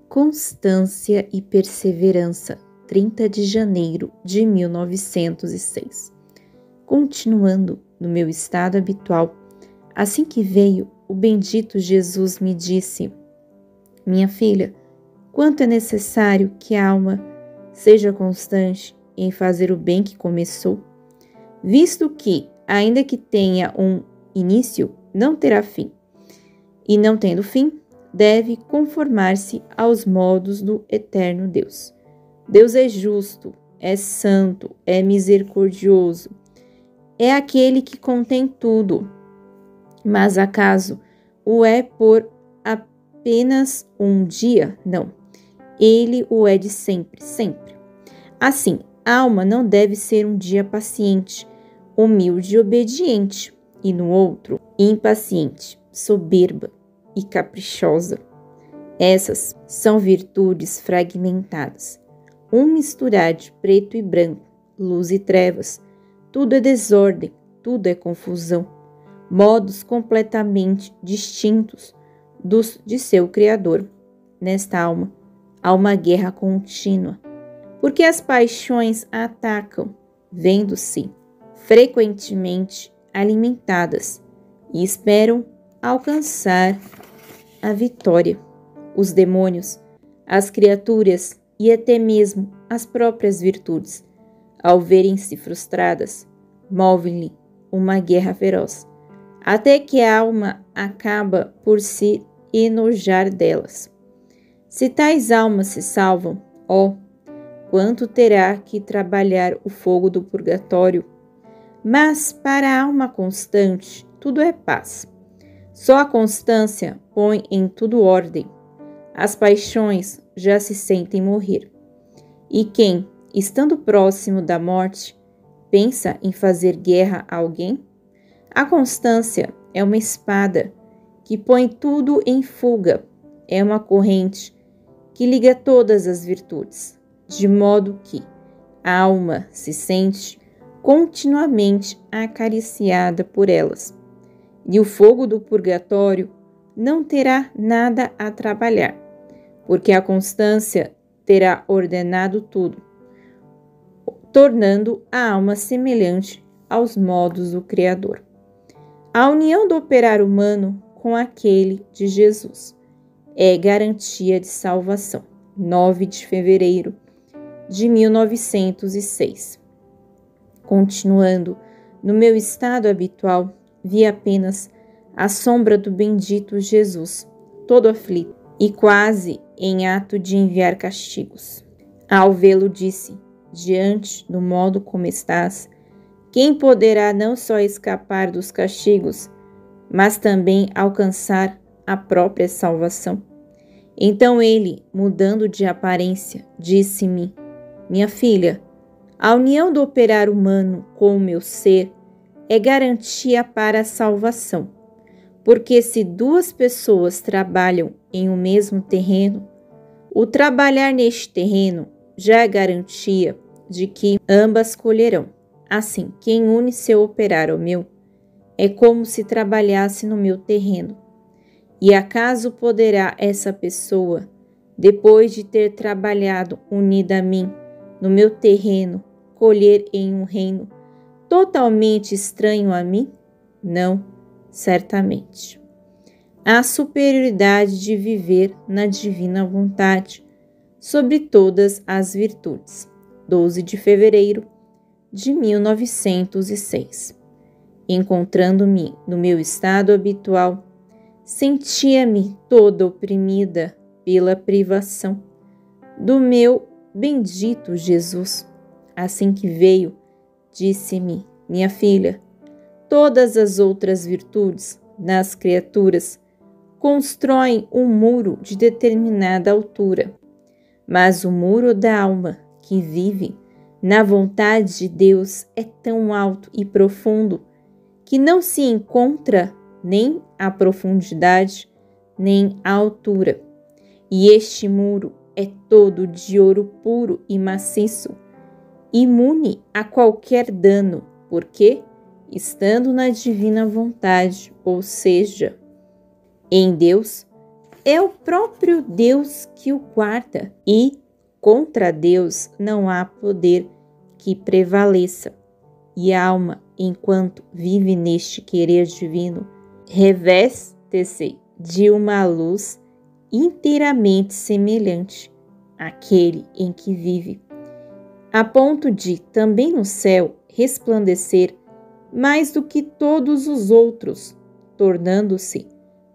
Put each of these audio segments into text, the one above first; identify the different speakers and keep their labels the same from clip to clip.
Speaker 1: Constância e Perseverança, 30 de janeiro de 1906. Continuando no meu estado habitual, assim que veio, o bendito Jesus me disse: minha filha, quanto é necessário que a alma seja constante em fazer o bem que começou, visto que, ainda que tenha um início, não terá fim, e não tendo fim, deve conformar-se aos modos do eterno Deus. Deus é justo, é santo, é misericordioso, é aquele que contém tudo. Mas acaso o é por apenas um dia? Não. Ele o é de sempre, sempre. Assim, a alma não deve ser um dia paciente, humilde e obediente, e no outro, impaciente, soberba e caprichosa. Essas são virtudes fragmentadas. Um misturar de preto e branco, luz e trevas. Tudo é desordem, tudo é confusão. Modos completamente distintos dos de seu Criador. Nesta alma, há uma guerra contínua, porque as paixões a atacam, vendo-se frequentemente alimentadas e esperam alcançar a vitória. Os demônios, as criaturas e até mesmo as próprias virtudes, ao verem-se frustradas, movem-lhe uma guerra feroz, até que a alma acaba por se enojar delas. Se tais almas se salvam, quanto terá que trabalhar o fogo do purgatório! Mas para a alma constante, tudo é paz. Só a constância põe em tudo ordem. As paixões já se sentem morrer. E quem, estando próximo da morte, pensa em fazer guerra a alguém? A constância é uma espada que põe tudo em fuga. É uma corrente que liga todas as virtudes, de modo que a alma se sente continuamente acariciada por elas. E o fogo do purgatório não terá nada a trabalhar, porque a constância terá ordenado tudo, tornando a alma semelhante aos modos do Criador. A união do operar humano com aquele de Jesus é garantia de salvação. 9 de fevereiro de 1906. Continuando no meu estado habitual, vi apenas a sombra do bendito Jesus, todo aflito e quase em ato de enviar castigos. Ao vê-lo, disse: diante do modo como estás, quem poderá não só escapar dos castigos, mas também alcançar a própria salvação? Então ele, mudando de aparência, disse-me: minha filha, a união do operar humano com o meu ser é garantia para a salvação, porque se duas pessoas trabalham em um mesmo terreno, o trabalhar neste terreno já é garantia de que ambas colherão. Assim, quem une seu operar ao meu é como se trabalhasse no meu terreno. E acaso poderá essa pessoa, depois de ter trabalhado unida a mim no meu terreno, colher em um reino totalmente estranho a mim? Não, certamente. Há superioridade de viver na divina vontade sobre todas as virtudes. 12 de fevereiro de 1906. Encontrando-me no meu estado habitual, sentia-me toda oprimida pela privação do meu bendito Jesus. Assim que veio, disse-me: minha filha, todas as outras virtudes nas criaturas constroem um muro de determinada altura, mas o muro da alma que vive na vontade de Deus é tão alto e profundo que não se encontra nem a profundidade, nem a altura. E este muro é todo de ouro puro e maciço, imune a qualquer dano, porque, estando na divina vontade, ou seja, em Deus, é o próprio Deus que o guarda, e contra Deus não há poder que prevaleça. E a alma, enquanto vive neste querer divino, reveste-se de uma luz inteiramente semelhante àquele em que vive, a ponto de, também no céu, resplandecer mais do que todos os outros, tornando-se,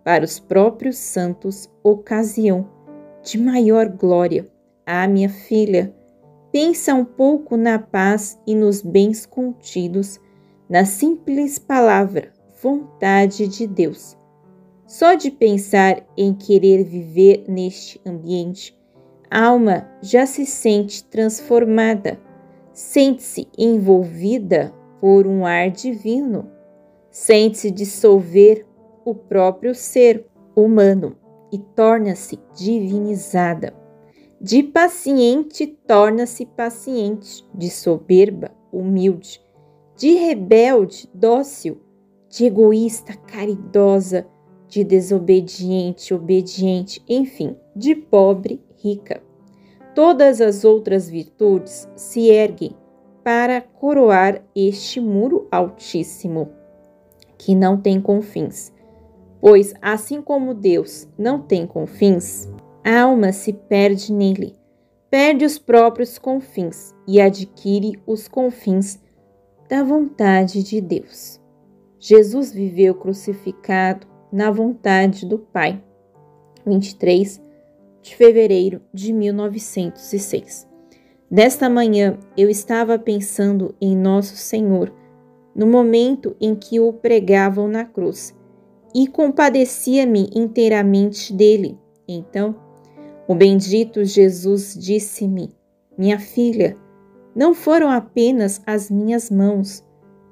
Speaker 1: para os próprios santos, ocasião de maior glória. Ah, minha filha, pensa um pouco na paz e nos bens contidos na simples palavra, vontade de Deus. Só de pensar em querer viver neste ambiente, a alma já se sente transformada, sente-se envolvida por um ar divino, sente-se dissolver o próprio ser humano e torna-se divinizada. De paciente torna-se paciente, de soberba, humilde, de rebelde, dócil, de egoísta, caridosa, de desobediente, obediente, enfim, de pobre, rica. Todas as outras virtudes se erguem para coroar este muro altíssimo, que não tem confins. Pois, assim como Deus não tem confins, a alma se perde nele, perde os próprios confins e adquire os confins da vontade de Deus. Jesus viveu crucificado na vontade do Pai. 23 de fevereiro de 1906. Nesta manhã, eu estava pensando em Nosso Senhor, no momento em que o pregavam na cruz, e compadecia-me inteiramente dele. Então, o bendito Jesus disse-me: minha filha, não foram apenas as minhas mãos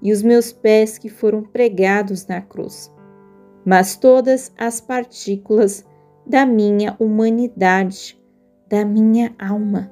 Speaker 1: e os meus pés que foram pregados na cruz, mas todas as partículas da minha humanidade, da minha alma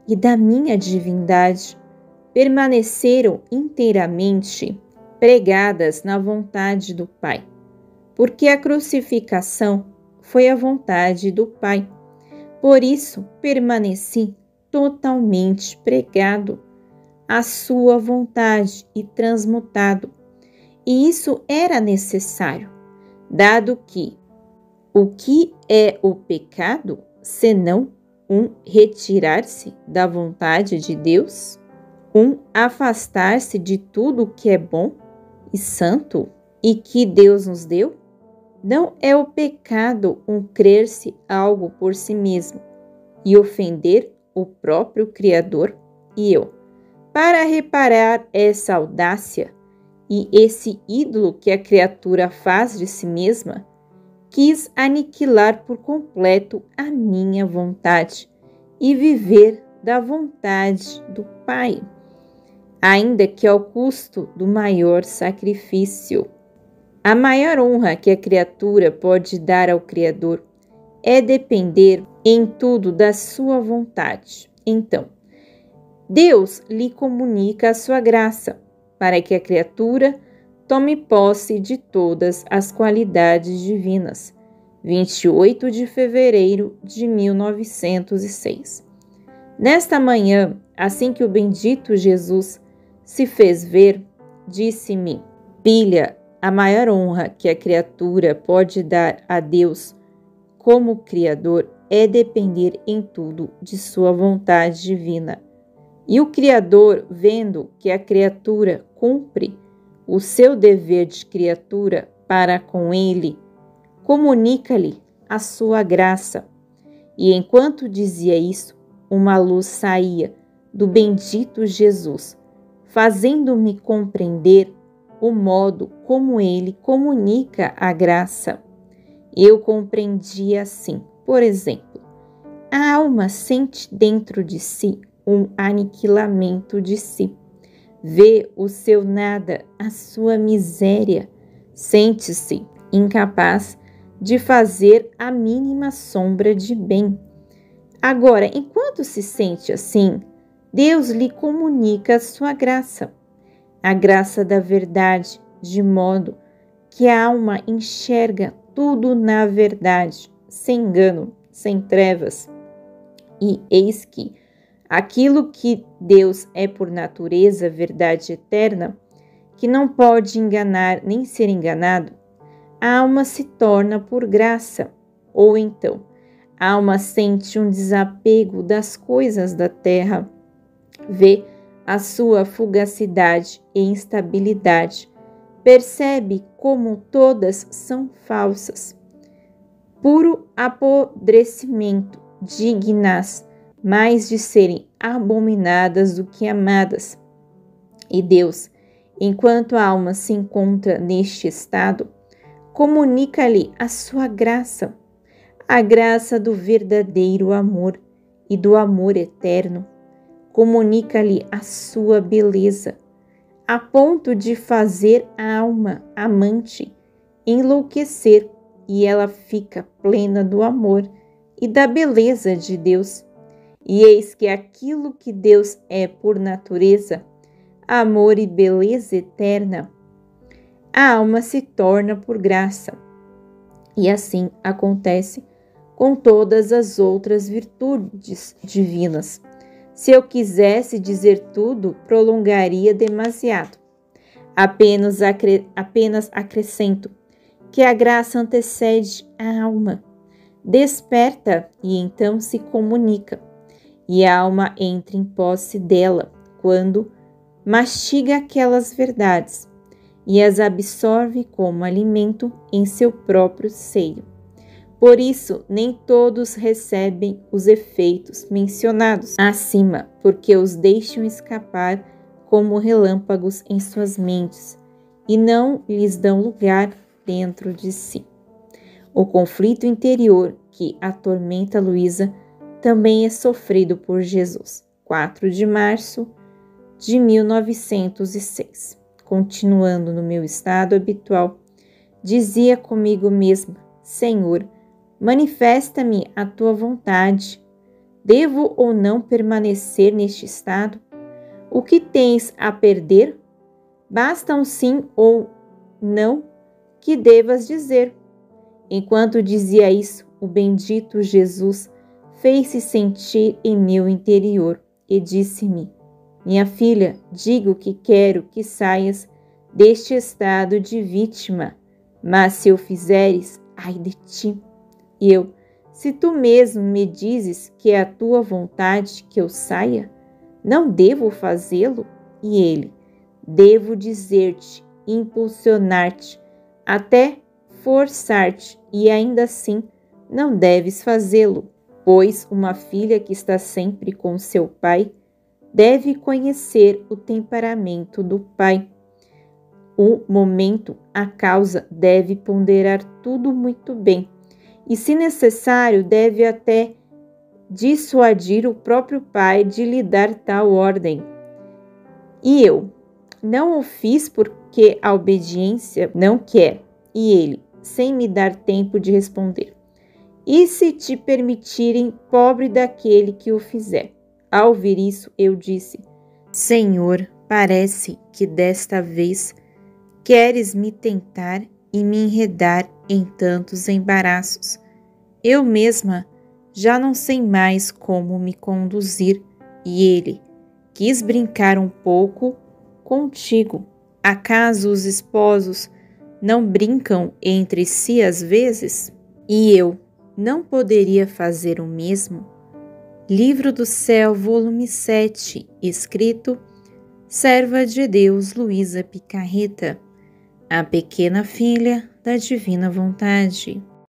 Speaker 1: e da minha divindade permaneceram inteiramente pregadas na vontade do Pai, porque a crucificação foi a vontade do Pai. Por isso, permaneci totalmente pregado à sua vontade e transmutado. E isso era necessário, dado que o que é o pecado, senão um retirar-se da vontade de Deus, um afastar-se de tudo que é bom e santo e que Deus nos deu? Não é o pecado um crer-se algo por si mesmo e ofender o próprio Criador e eu. Para reparar essa audácia e esse ídolo que a criatura faz de si mesma, quis aniquilar por completo a minha vontade e viver da vontade do Pai, ainda que ao custo do maior sacrifício. A maior honra que a criatura pode dar ao Criador é depender em tudo da sua vontade. Então, Deus lhe comunica a sua graça, para que a criatura tome posse de todas as qualidades divinas. 28 de fevereiro de 1906. Nesta manhã, assim que o bendito Jesus se fez ver, disse-me: filha, a maior honra que a criatura pode dar a Deus como Criador é depender em tudo de sua vontade divina. E o Criador, vendo que a criatura cumpre o seu dever de criatura para com ele, comunica-lhe a sua graça. E enquanto dizia isso, uma luz saía do bendito Jesus, fazendo-me compreender o modo como ele comunica a graça. Eu compreendi assim, por exemplo, a alma sente dentro de si um aniquilamento de si. Vê o seu nada, a sua miséria. Sente-se incapaz de fazer a mínima sombra de bem. Agora, enquanto se sente assim, Deus lhe comunica a sua graça, a graça da verdade, de modo que a alma enxerga tudo na verdade, sem engano, sem trevas. E eis que aquilo que Deus é por natureza, verdade eterna, que não pode enganar nem ser enganado, a alma se torna por graça, ou então, a alma sente um desapego das coisas da terra, vê a sua fugacidade e instabilidade, percebe como todas são falsas. Puro apodrecimento, dignas mais de serem abominadas do que amadas. E Deus, enquanto a alma se encontra neste estado, comunica-lhe a sua graça, a graça do verdadeiro amor e do amor eterno. Comunica-lhe a sua beleza, a ponto de fazer a alma amante enlouquecer, e ela fica plena do amor e da beleza de Deus. E eis que aquilo que Deus é por natureza, amor e beleza eterna, a alma se torna por graça. E assim acontece com todas as outras virtudes divinas. Se eu quisesse dizer tudo, prolongaria demasiado. Apenas acrescento que a graça antecede a alma, desperta e então se comunica, e a alma entra em posse dela quando mastiga aquelas verdades e as absorve como alimento em seu próprio seio. Por isso, nem todos recebem os efeitos mencionados acima, porque os deixam escapar como relâmpagos em suas mentes e não lhes dão lugar dentro de si. O conflito interior que atormenta Luísa também é sofrido por Jesus. 4 de março de 1906. Continuando no meu estado habitual, dizia comigo mesma: Senhor, manifesta-me a tua vontade. Devo ou não permanecer neste estado? O que tens a perder? Basta um sim ou não que devas dizer. Enquanto dizia isso, o bendito Jesus fez-se sentir em meu interior e disse-me: Minha filha, digo que quero que saias deste estado de vítima, mas se o fizeres, ai de ti. E eu: se tu mesmo me dizes que é a tua vontade que eu saia, não devo fazê-lo? E ele: devo dizer-te, impulsionar-te, até forçar-te, e ainda assim não deves fazê-lo, pois uma filha que está sempre com seu pai deve conhecer o temperamento do pai. O momento, a causa, deve ponderar tudo muito bem, e se necessário, deve até dissuadir o próprio pai de lhe dar tal ordem. E eu: não o fiz porque a obediência não quer. E ele, sem me dar tempo de responder: e se te permitirem, pobre daquele que o fizer? Ao ouvir isso, eu disse: Senhor, parece que desta vez queres me tentar e me enredar em tantos embaraços. Eu mesma já não sei mais como me conduzir. E ele: quis brincar um pouco contigo. Acaso os esposos não brincam entre si às vezes? E eu não poderia fazer o mesmo? Livro do Céu, volume 7, escrito Serva de Deus Luísa Picarreta, a pequena filha da divina vontade.